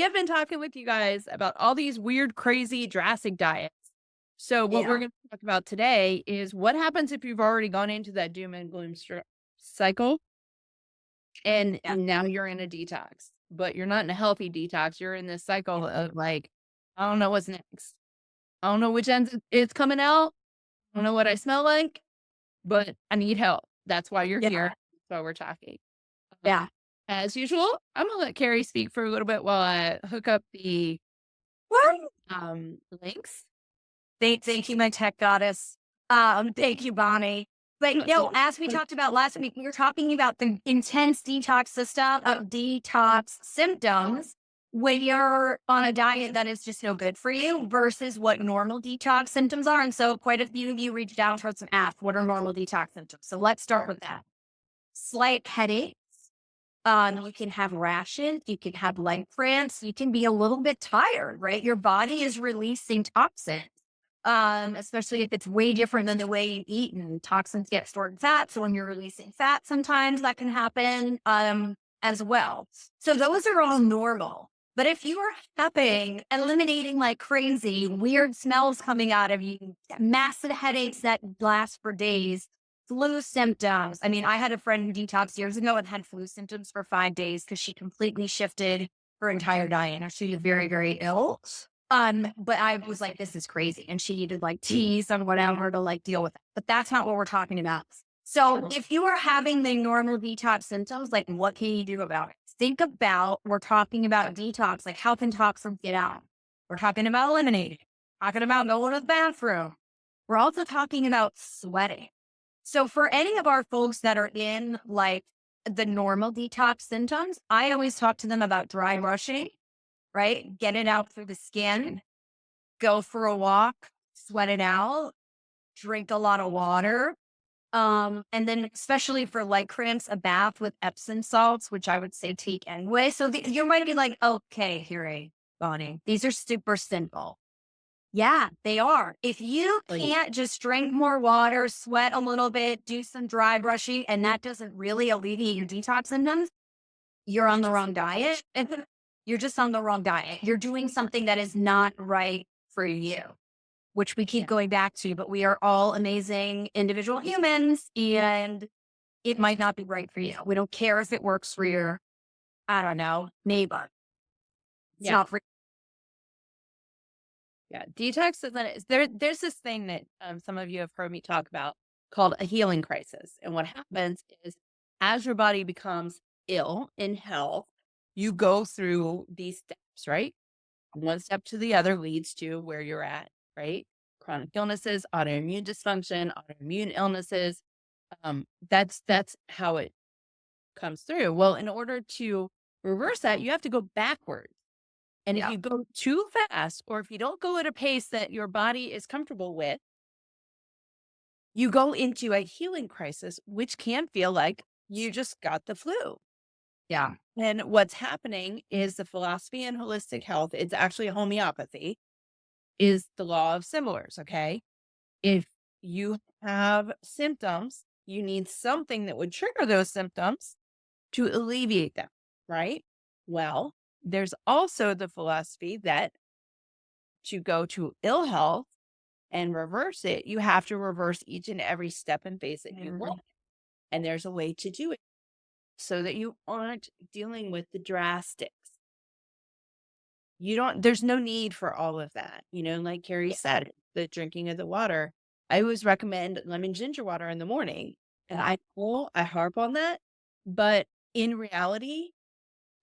have been talking with you guys about all these weird, crazy, drastic diets. So, what we're Yeah. going to talk about today is what happens if you've already gone into that doom and gloom cycle and Yeah. now you're in a detox, but you're not in a healthy detox. You're in this cycle of like, I don't know what's next. I don't know which end it's coming out. I don't know what I smell like, but I need help. That's why you're Yeah. here. That's why we're talking. Um, Yeah. as usual, I'm gonna let Carrie speak for a little bit while I hook up the Well, links. thank you, my tech goddess. Thank you, Bonnie. But as we talked about last week, we were talking about the intense detox system of detox symptoms when you're on a diet that is just no good for you versus what normal detox symptoms are. And so quite a few of you reached out towards and asked, what are normal detox symptoms? So let's start with that. Slight headache. You can have rashes, you can have leg cramps, you can be a little bit tired, right? Your body is releasing toxins, especially if it's way different than the way you eat, and toxins get stored in fat. So when you're releasing fat, sometimes that can happen as well. So those are all normal. But if you are having eliminating like crazy, weird smells coming out of you, massive headaches that last for days, flu symptoms. I mean, I had a friend who detoxed years ago and had flu symptoms for 5 days because she completely shifted her entire diet. And she was very, very ill. But I was like, this is crazy. And she needed like teas and whatever to like deal with it. But that's not what we're talking about. So if you are having the normal detox symptoms, like what can you do about it? Think about, we're talking about detox, like how can toxins get out? We're talking about eliminating, talking about going to the bathroom. We're also talking about sweating. So for any of our folks that are in like the normal detox symptoms, I always talk to them about dry brushing, right? Get it out through the skin, go for a walk, sweat it out, drink a lot of water. And then especially for leg cramps, a bath with Epsom salts, which I would say take anyway. So you might be like, okay, here, Bonnie, these are super simple. Yeah, they are. If you Like, can't just drink more water, sweat a little bit, do some dry brushing, and that doesn't really alleviate your detox symptoms, you're on the wrong diet. You're just on the wrong diet. You're doing something that is not right for you, which we keep yeah, going back to, but we are all amazing individual humans and it might not be right for you. We don't care if it works for your, I don't know, neighbor. It's yeah, not for yeah. Detox isn't there's this thing that some of you have heard me talk about called a healing crisis. And what happens is as your body becomes ill in health, you go through these steps, right? One step to the other leads to where you're at, right? Chronic illnesses, autoimmune dysfunction, autoimmune illnesses. That's how it comes through. Well, in order to reverse that, you have to go backwards. And if yeah. you go too fast, or if you don't go at a pace that your body is comfortable with, you go into a healing crisis, which can feel like you just got the flu. Yeah. And what's happening is the philosophy in holistic health, it's actually homeopathy, is the law of similars. Okay. If you have symptoms, you need something that would trigger those symptoms to alleviate them, right? Well, there's also the philosophy that to go to ill health and reverse it, you have to reverse each and every step and phase that you Mhm. want. And there's a way to do it so that you aren't dealing with the drastics. You don't, there's no need for all of that. Like Carrie Yeah. said, the drinking of the water. I always recommend lemon ginger water in the morning. And Yeah. I harp on that. But in reality,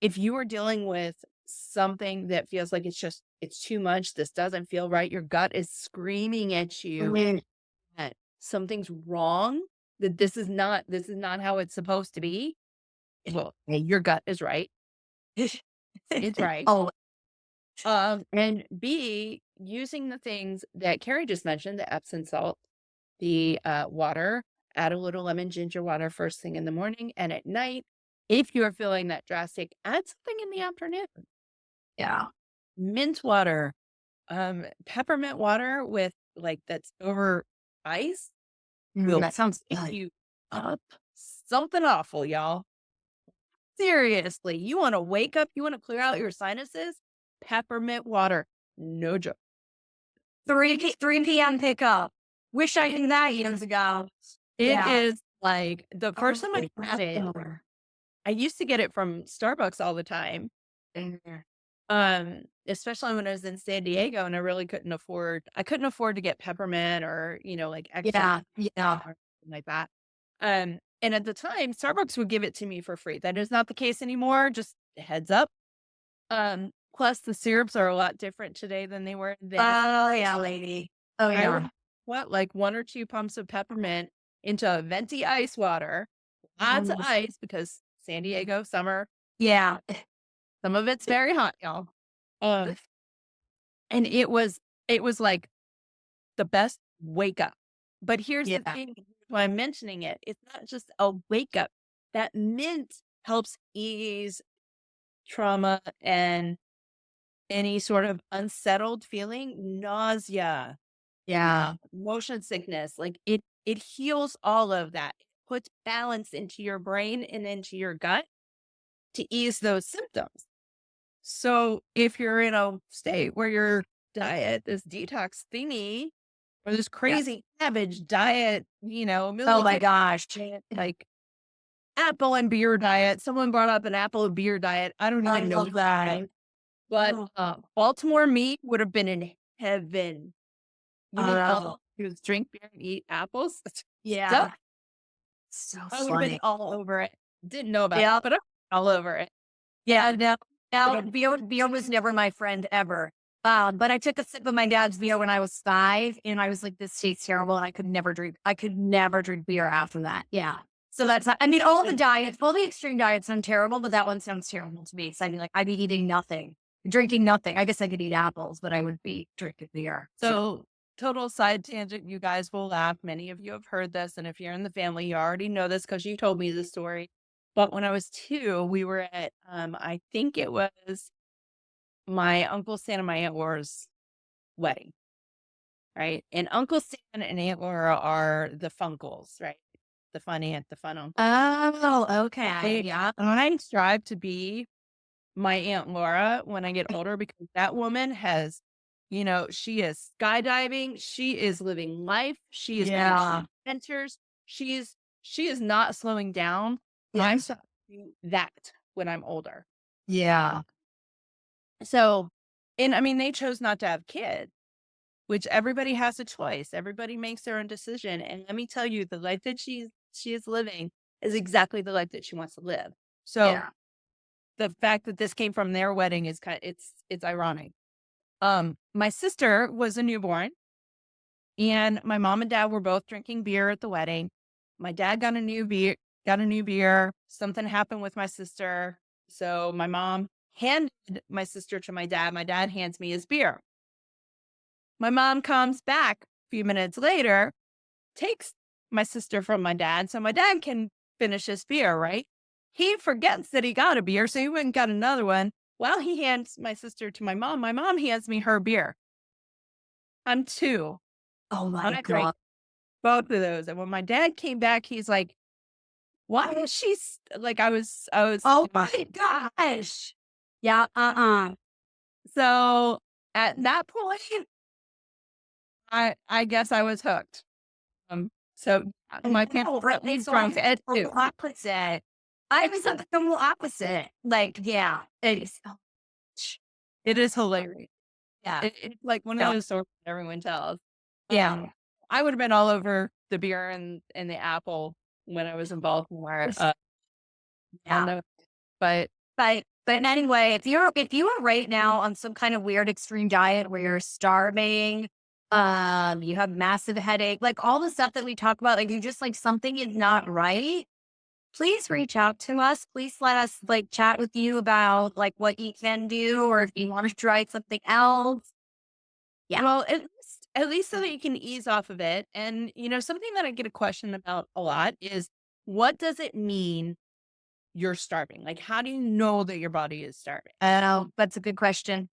if you are dealing with something that feels like it's too much, this doesn't feel right, your gut is screaming at you Mhm. that something's wrong, that this is not how it's supposed to be. Well, A, your gut is right. It's right. Oh, And B, using the things that Carrie just mentioned, the Epsom salt, the water, add a little lemon ginger water first thing in the morning and at night. If you're feeling that drastic, add something in the afternoon. yeah. Mint water, peppermint water with like that's over ice will That sounds pick good. you up. Something awful, y'all. Seriously, you want to wake up, you want to clear out your sinuses, peppermint water. No joke. 3 p.m. pickup. Wish I knew that years ago. It Yeah. is like the first time I had it, I used to get it from Starbucks all the time. Especially when I was in San Diego and I couldn't afford to get peppermint or, like extra Yeah. Yeah. or something like that. And at the time, Starbucks would give it to me for free. That is not the case anymore. Just a heads up. Plus the syrups are a lot different today than they were then. Oh, yeah, lady. Oh, I would yeah. put like 1 or 2 pumps of peppermint into a venti ice water, lots of Um, ice because San Diego summer, yeah. some of it's very hot, y'all. Um, and it was like the best wake up. But here's the Yeah. thing, why I'm mentioning it, it's not just a wake up. That mint helps ease trauma and any sort of unsettled feeling, nausea, Yeah. motion sickness, like it heals all of that. It puts balance into your brain and into your gut to ease those symptoms. So if you're in a state where your diet, this detox thingy, or this Yeah. crazy savage diet, a Oh million my different gosh. like apple and beer diet. Someone brought up an apple and beer diet. I don't I even know, love that. but Oh, Baltimore meat would have been in heaven. You know, oh, you just drink beer and eat apples. yeah. Duh. So I would have been funny. all over it. Didn't know about it, Yeah. but I'm all over it. Yeah. And now, Now, beer was never my friend ever. But I took a sip of my dad's beer when I was 5, and I was like, "This tastes terrible," and I could never drink beer after that. Yeah. So that's not, I mean, all the extreme diets sound terrible, but that one sounds terrible to me. So I'd be eating nothing, drinking nothing. I guess I could eat apples, but I would be drinking beer. So so total side tangent. You guys will laugh. Many of you have heard this, and if you're in the family, you already know this because you told me the story. But when I was 2, we were at I think it was my Uncle Stan and my Aunt Laura's wedding, right? And Uncle Stan and Aunt Laura are the Funkles, right? The fun aunt, the fun uncle. oh, okay. Yeah. And I strive to be my Aunt Laura when I get older because that woman has, she is skydiving, she is living life, she is going Yeah. on adventures, she is not slowing down. And Yeah. I'm so do that when I'm older. Yeah. So, and I mean, they chose not to have kids, which everybody has a choice. Everybody makes their own decision. And let me tell you, the life that she is living is exactly the life that she wants to live. So Yeah. the fact that this came from their wedding is it's ironic. My sister was a newborn and my mom and dad were both drinking beer at the wedding. My dad got a new beer. Something happened with my sister. So my mom handed my sister to my dad. My dad hands me his beer. My mom comes back a few minutes later, takes my sister from my dad so my dad can finish his beer, right? He forgets that he got a beer, so he went and got another one. While he hands my sister to my mom hands me her beer. I'm 2. Oh my I drank God. both of those. And when my dad came back, he's like, why is she like I was Oh my gosh. Yeah. so at that point, I guess I was hooked. So my parents No, brought right. me So I'm drunk at the 2. opposite. I was the total opposite. Like, yeah. It's, oh, It is hilarious. yeah. It's like one of Yeah. those stories that everyone tells. Yeah. I would have been all over the beer and the apple when I was in Baltimore. I don't Yeah. know, but But anyway, if you are right now on some kind of weird extreme diet where you're starving, you have massive headache, like all the stuff that we talk about, like you just like something is not right, please reach out to us. Please let us like chat with you about like what you can do or if you want to try something else. Yeah. well, at least so that you can ease off of it. And something that I get a question about a lot is what does it mean you're starving? Like, how do you know that your body is starving? Oh, that's a good question.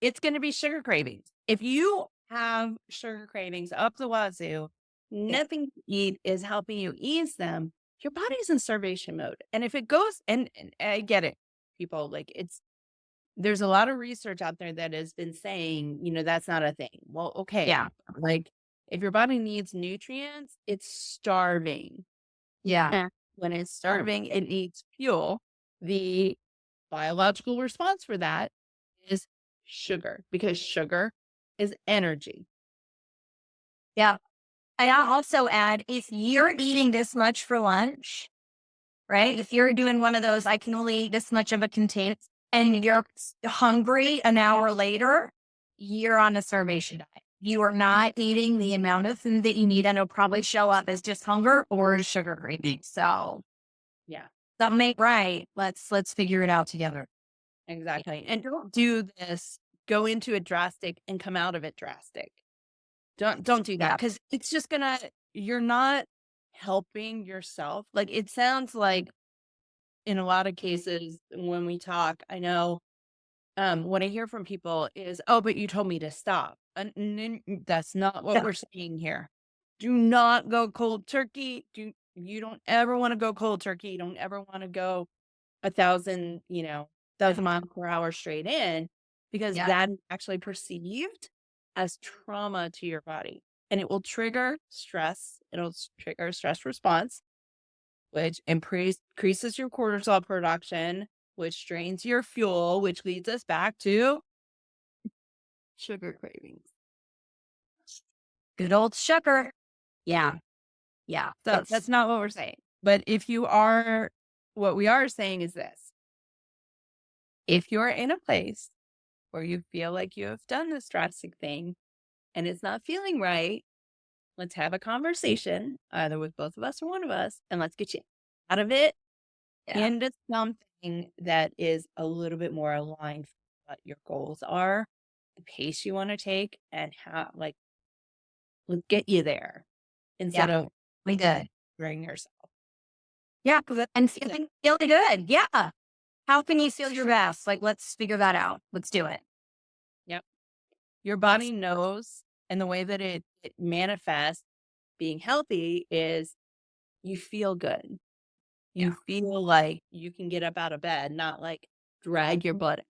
It's going to be sugar cravings. If you have sugar cravings up the wazoo, nothing to eat is helping you ease them. Your body's in starvation mode. And if it goes, and I get it, people, like there's a lot of research out there that has been saying, that's not a thing. Well, okay. Yeah. Like if your body needs nutrients, it's starving. Yeah. And when it's starving, it needs fuel. The biological response for that is sugar because sugar is energy. Yeah. And I'll also add, if you're eating this much for lunch, right? If you're doing one of those, I can only eat this much of a container, and you're hungry an hour later, you're on a starvation diet. You are not eating the amount of food that you need, and it'll probably show up as just hunger or sugar cravings. So Yeah, something ain't right. Let's figure it out together. exactly. And don't do this, go into it drastic and come out of it drastic. Don't do that Yeah. because it's just gonna you're not helping yourself. Like it sounds like in a lot of cases when we talk, I know what I hear from people is, "Oh, but you told me to stop." That's not what Yeah. we're saying here. Do not go cold turkey. You don't ever want to go cold turkey. You don't ever want to go 1,000, Yeah. 1,000 miles per hour straight in because Yeah. that is actually perceived as trauma to your body. And it will trigger stress. Trigger a stress response, which increases your cortisol production, which drains your fuel, which leads us back to sugar cravings. Good old sugar. Yeah. Yeah. So that's not what we're saying. But what we are saying is this: if you're in a place where you feel like you have done this drastic thing and it's not feeling right, let's have a conversation, either with both of us or one of us, and let's get you out of it Yeah. into something that is a little bit more aligned with what your goals are, the pace you want to take, and how, like, let's get you there Yeah. instead of We did. bring yourself. Yeah. And feeling good. Yeah. How can you feel your best? Like, let's figure that out. Let's do it. Yep. Your body knows, and the way that it manifests being healthy is you feel good. Yeah. You feel like you can get up out of bed, not like drag your butt.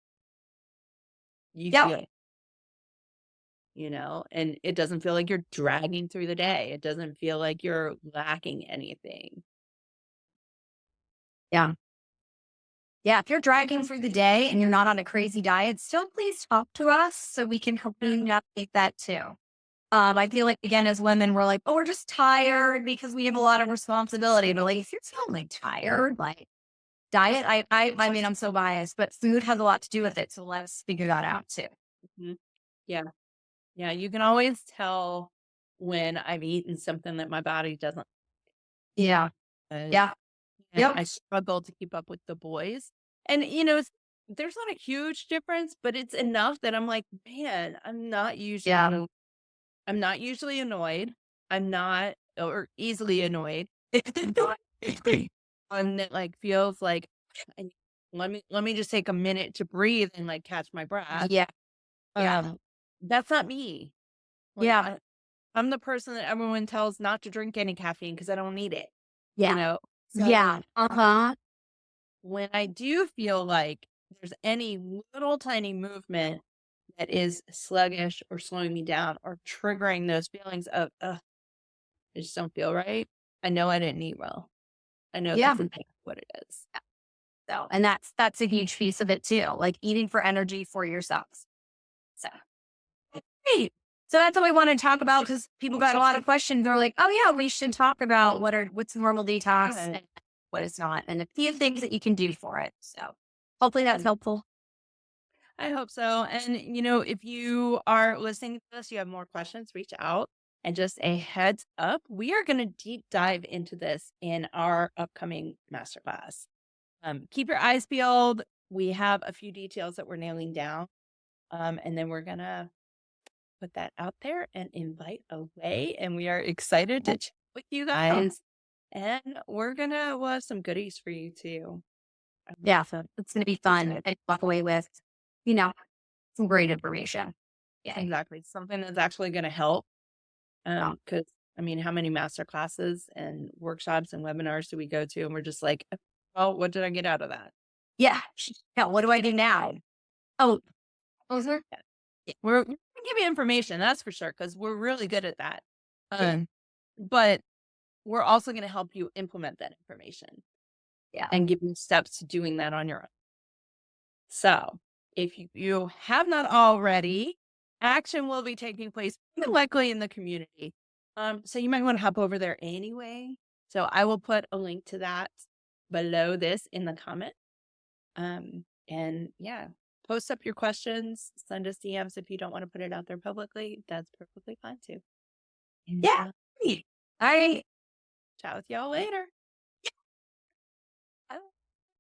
You Yep. feel, and it doesn't feel like you're dragging through the day. It doesn't feel like you're lacking anything. Yeah. Yeah. If you're dragging through the day and you're not on a crazy diet, still please talk to us so we can help you navigate that too. I feel like again, as women, we're like, oh, we're just tired because we have a lot of responsibility. But like, if you're feeling tired, like diet, I mean, I'm so biased, but food has a lot to do with it. So let's figure that out too. Mhm. Yeah. Yeah. You can always tell when I've eaten something that my body doesn't. Yeah. Uh, Yeah. and Yep. I struggle to keep up with the boys. And, there's not a huge difference, but it's enough that I'm like, man, Yeah. I'm not usually annoyed. I'm not or easily annoyed. One that like feels like I, let me just take a minute to breathe and like catch my breath. Yeah. Yeah. Um, that's not me. Like Yeah. I'm the person that everyone tells not to drink any caffeine because I don't need it. You Yeah. know. Yeah. So Uh-huh. when I do feel like there's any little tiny movement that is sluggish or slowing me down or triggering those feelings of, I just don't feel right. I know I didn't eat well. I know Yeah. that's what it is. So, and that's a huge piece of it too, like eating for energy for yourselves. So, great. So that's what we want to talk about because people got a lot of questions. They're like, oh yeah, we should talk about what's normal detox Good. and what is not, and a few things that you can do for it. So hopefully that's helpful. I hope so. And, if you are listening to this, you have more questions, reach out. And just a heads up, we are going to deep dive into this in our upcoming masterclass. Keep your eyes peeled. We have a few details that we're nailing down. And then we're going to put that out there and invite away. And we are excited to chat with you guys. And we'll have some goodies for you too. Yeah, so it's going to be fun and walk away with, you know, some great information. Yeah. Exactly. Something that's actually going to help. Yeah. Because I mean, how many master classes and workshops and webinars do we go to? And we're just like, well, what did I get out of that? Yeah. Yeah. What do I do now? Oh, was there? Yeah, we're gonna give you information, that's for sure, because we're really good at that. Yeah. But we're also gonna help you implement that information Yeah. and give you steps to doing that on your own. So, if you have not already, action will be taking place likely in the community. So you might want to hop over there anyway. So I will put a link to that below this in the comment. And yeah, post up your questions, send us DMs if you don't want to put it out there publicly. That's perfectly fine too. And Yeah. All right. chat with y'all later.